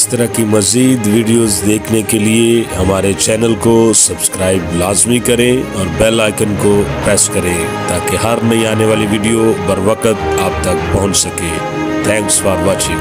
इस तरह की मज़ीद वीडियोस देखने के लिए हमारे चैनल को सब्सक्राइब लाजमी करें और बेल आइकन को प्रेस करें ताकि हर नई आने वाली वीडियो बर वक्त आप तक पहुंच सके। Thanks for watching.